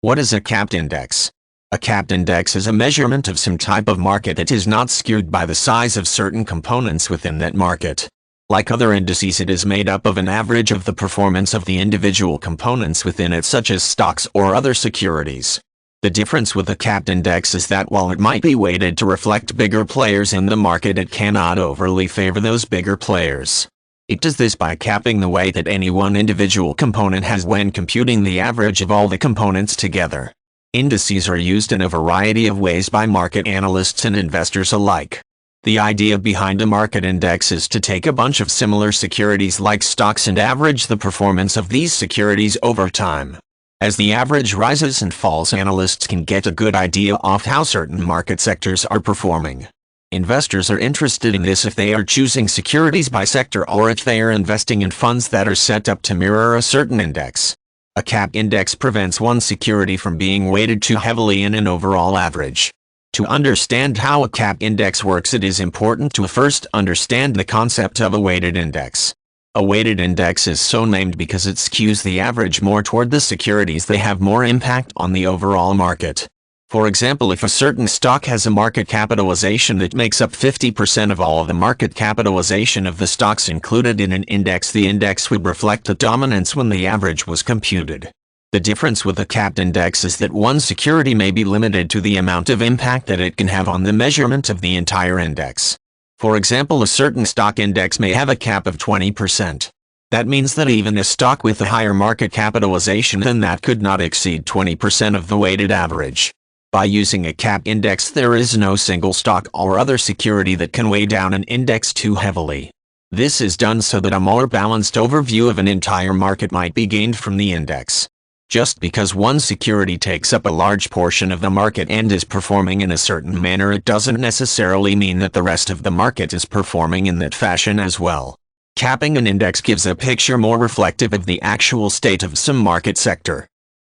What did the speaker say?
What is a capped index? A capped index is a measurement of some type of market that is not skewed by the size of certain components within that market. Like other indices, it is made up of an average of the performance of the individual components within it, such as stocks or other securities. The difference with a capped index is that while it might be weighted to reflect bigger players in the market, it cannot overly favor those bigger players. It does this by capping the weight that any one individual component has when computing the average of all the components together. Indices are used in a variety of ways by market analysts and investors alike. The idea behind a market index is to take a bunch of similar securities like stocks and average the performance of these securities over time. As the average rises and falls, analysts can get a good idea of how certain market sectors are performing. Investors are interested in this if they are choosing securities by sector or if they are investing in funds that are set up to mirror a certain index. A cap index prevents one security from being weighted too heavily in an overall average. To understand how a cap index works, it is important to first understand the concept of a weighted index. A weighted index is so named because it skews the average more toward the securities that have more impact on the overall market. For example, if a certain stock has a market capitalization that makes up 50% of all of the market capitalization of the stocks included in an index, the index would reflect the dominance when the average was computed. The difference with a capped index is that one security may be limited to the amount of impact that it can have on the measurement of the entire index. For example, a certain stock index may have a cap of 20%. That means that even a stock with a higher market capitalization than that could not exceed 20% of the weighted average. By using a cap index, there is no single stock or other security that can weigh down an index too heavily. This is done so that a more balanced overview of an entire market might be gained from the index. Just because one security takes up a large portion of the market and is performing in a certain manner, it doesn't necessarily mean that the rest of the market is performing in that fashion as well. Capping an index gives a picture more reflective of the actual state of some market sector.